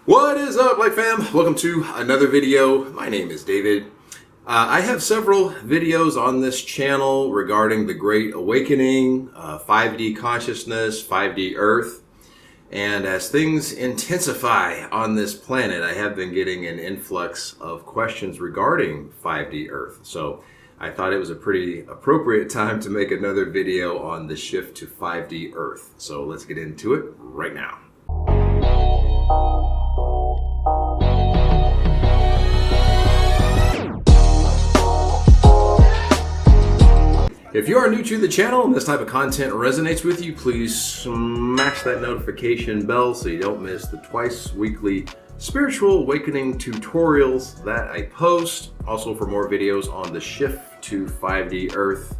What is up, Light Fam? Welcome to another video. My name is David. I have several videos on this channel regarding the Great Awakening, 5D consciousness, 5D Earth. And as things intensify on this planet, I have been getting an influx of questions regarding 5D Earth. So I thought it was a pretty appropriate time to make another video on the shift to 5D Earth. So let's get into it right now. If you are new to the channel and this type of content resonates with you, please smash that notification bell so you don't miss the twice weekly spiritual awakening tutorials that I post. Also for more videos on the shift to 5D Earth,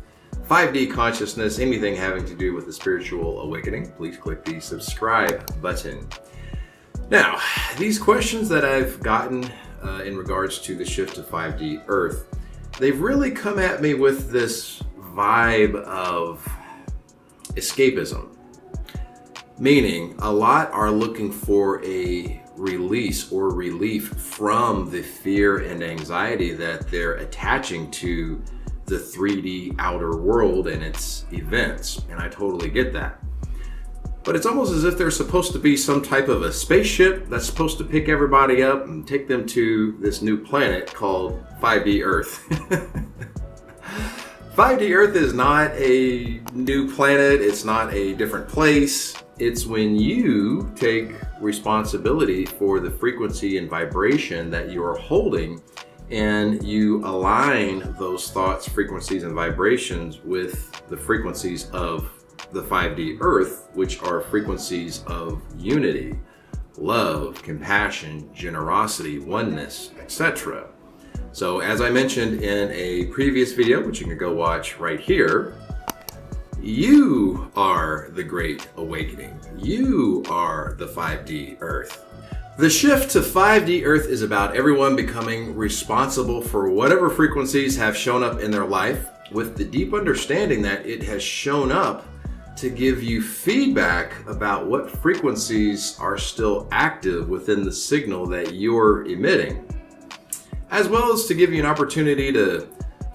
5D consciousness, anything having to do with the spiritual awakening, please click the subscribe button. Now, these questions that I've gotten in regards to the shift to 5D Earth, they've really come at me with this vibe of escapism, meaning a lot are looking for a release or relief from the fear and anxiety that they're attaching to the 3D outer world and its events, and I totally get that. But it's almost as if there's supposed to be some type of a spaceship that's supposed to pick everybody up and take them to this new planet called 5D Earth. 5D Earth is not a new planet, it's not a different place. It's when you take responsibility for the frequency and vibration that you are holding and you align those thoughts, frequencies, and vibrations with the frequencies of the 5D Earth, which are frequencies of unity, love, compassion, generosity, oneness, etc. So as I mentioned in a previous video, which you can go watch right here, you are the Great Awakening. You are the 5D Earth. The shift to 5D Earth is about everyone becoming responsible for whatever frequencies have shown up in their life, with the deep understanding that it has shown up to give you feedback about what frequencies are still active within the signal that you're emitting, as well as to give you an opportunity to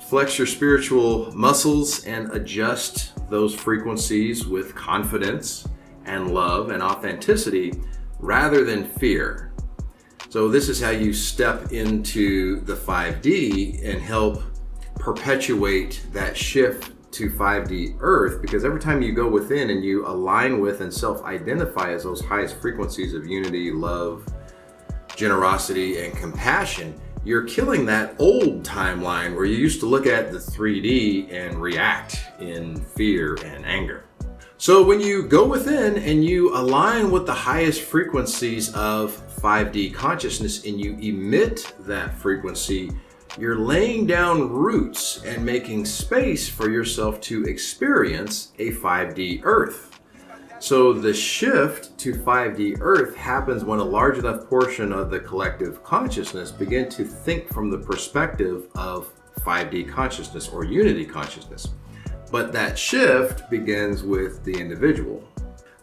flex your spiritual muscles and adjust those frequencies with confidence and love and authenticity rather than fear. So this is how you step into the 5D and help perpetuate that shift to 5D Earth, because every time you go within and you align with and self-identify as those highest frequencies of unity, love, generosity, and compassion, you're killing that old timeline where you used to look at the 3D and react in fear and anger. So when you go within and you align with the highest frequencies of 5D consciousness and you emit that frequency, you're laying down roots and making space for yourself to experience a 5D Earth. So the shift to 5D Earth happens when a large enough portion of the collective consciousness begin to think from the perspective of 5D consciousness or unity consciousness. But that shift begins with the individual.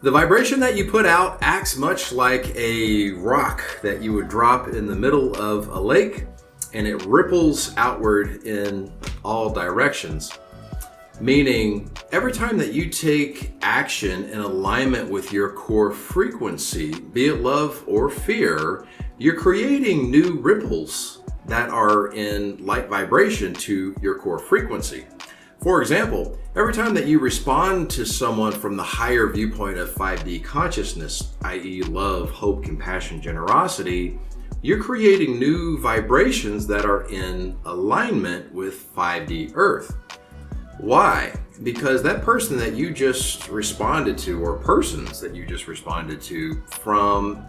The vibration that you put out acts much like a rock that you would drop in the middle of a lake, and it ripples outward in all directions. Meaning, every time that you take action in alignment with your core frequency, be it love or fear, you're creating new ripples that are in light vibration to your core frequency. For example, every time that you respond to someone from the higher viewpoint of 5D consciousness, i.e. love, hope, compassion, generosity, you're creating new vibrations that are in alignment with 5D Earth. Why? Because that person that you just responded to, or persons that you just responded to from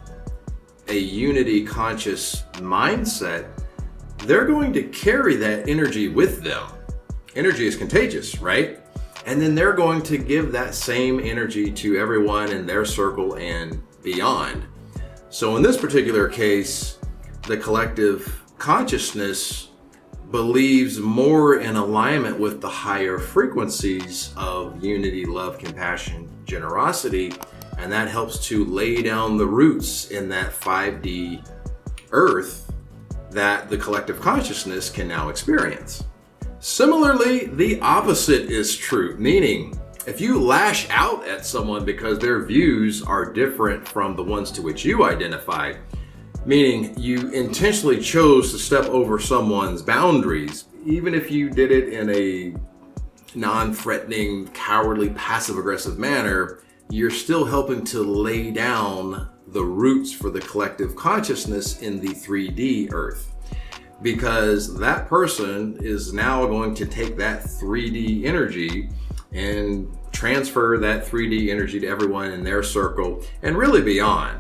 a unity conscious mindset, they're going to carry that energy with them. Energy is contagious, right? And then they're going to give that same energy to everyone in their circle and beyond. So in this particular case, the collective consciousness believes more in alignment with the higher frequencies of unity, love, compassion, generosity, And that helps to lay down the roots in that 5D earth that the collective consciousness can now experience. Similarly, the opposite is true, meaning if you lash out at someone because their views are different from the ones to which you identify, meaning you intentionally chose to step over someone's boundaries, even if you did it in a non-threatening, cowardly, passive-aggressive manner, you're still helping to lay down the roots for the collective consciousness in the 3D earth. Because that person is now going to take that 3D energy and transfer that 3D energy to everyone in their circle and really beyond.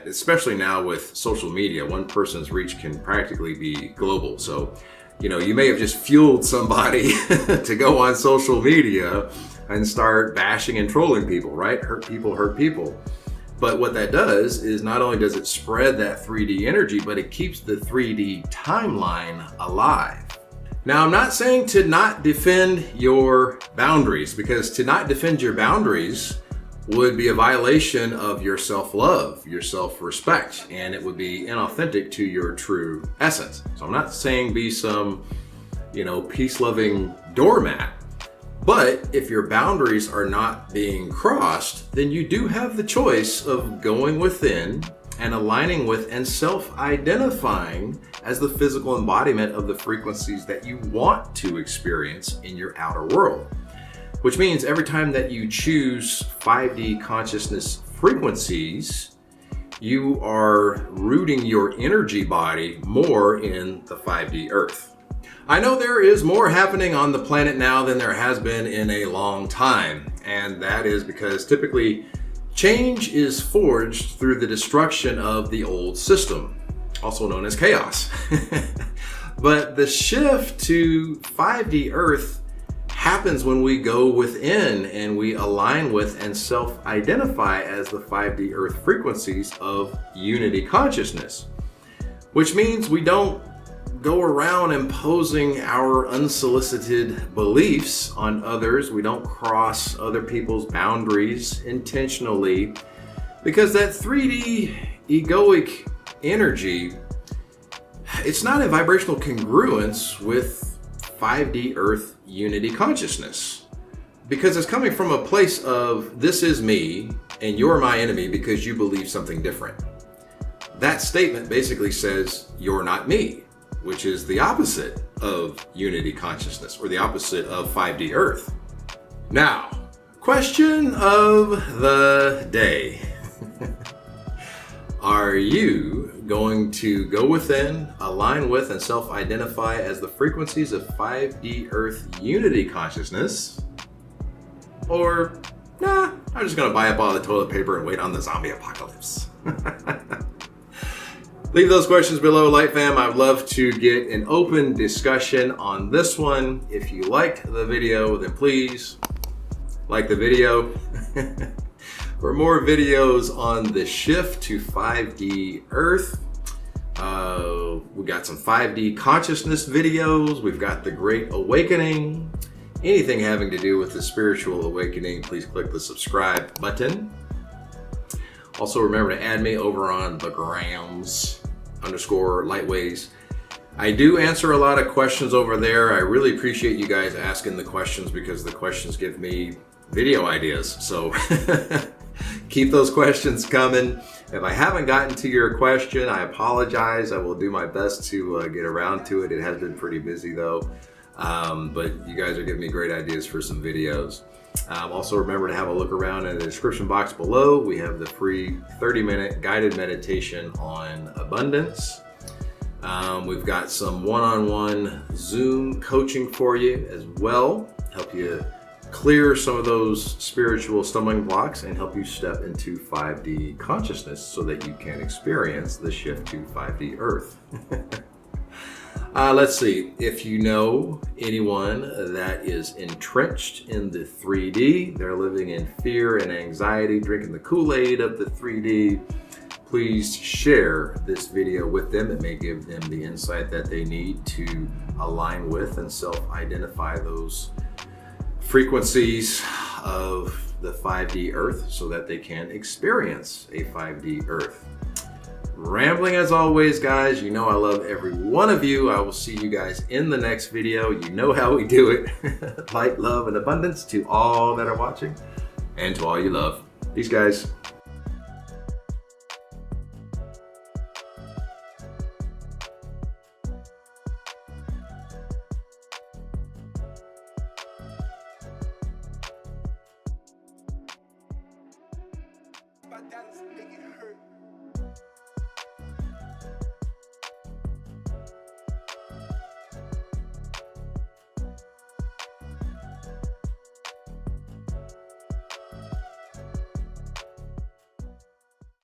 Especially now with social media, one person's reach can practically be global. So, you may have just fueled somebody to go on social media and start bashing and trolling people, right? Hurt people. But what that does is not only does it spread that 3D energy, but it keeps the 3D timeline alive. Now, I'm not saying to not defend your boundaries, because to not defend your boundaries would be a violation of your self-love, your self-respect, and it would be inauthentic to your true essence. So I'm not saying be some, peace-loving doormat. But if your boundaries are not being crossed, then you do have the choice of going within and aligning with and self-identifying as the physical embodiment of the frequencies that you want to experience in your outer world. Which means every time that you choose 5D consciousness frequencies, you are rooting your energy body more in the 5D earth. I know there is more happening on the planet now than there has been in a long time, and that is because typically change is forged through the destruction of the old system, also known as chaos. But the shift to 5D Earth happens when we go within and we align with and self-identify as the 5D Earth frequencies of unity consciousness, which means we don't go around imposing our unsolicited beliefs on others. We don't cross other people's boundaries intentionally, because that 3D egoic energy, it's not in vibrational congruence with 5D Earth unity consciousness, because it's coming from a place of this is me and you're my enemy because you believe something different. That statement basically says you're not me, which is the opposite of unity consciousness, or the opposite of 5D Earth. Now, question of the day. Are you going to go within, align with, and self-identify as the frequencies of 5D Earth unity consciousness? Or, nah, I'm just gonna buy up all the toilet paper and wait on the zombie apocalypse. Leave those questions below, Light Fam. I'd love to get an open discussion on this one. If you liked the video, then please like the video. For more videos on the shift to 5D Earth, we got some 5D consciousness videos. We've got the Great Awakening. Anything having to do with the spiritual awakening, please click the subscribe button. Also remember to add me over on the grams _lightways. I do answer a lot of questions over there. I really appreciate you guys asking the questions, because the questions give me video ideas. So keep those questions coming. If I haven't gotten to your question, I apologize. I will do my best to get around to it. It has been pretty busy though. But you guys are giving me great ideas for some videos. Also remember to have a look around in the description box below. We have the free 30-minute guided meditation on abundance. We've got some one-on-one Zoom coaching for you as well. Help you clear some of those spiritual stumbling blocks and help you step into 5D consciousness so that you can experience the shift to 5D Earth. Let's see, if you know anyone that is entrenched in the 3D, they're living in fear and anxiety, drinking the Kool-Aid of the 3D, please share this video with them. It may give them the insight that they need to align with and self-identify those frequencies of the 5D Earth so that they can experience a 5D Earth. Rambling as always, guys. You know I love every one of you. I will see you guys in the next video. You know how we do it. Light, love, and abundance to all that are watching and to all you love. Peace, guys.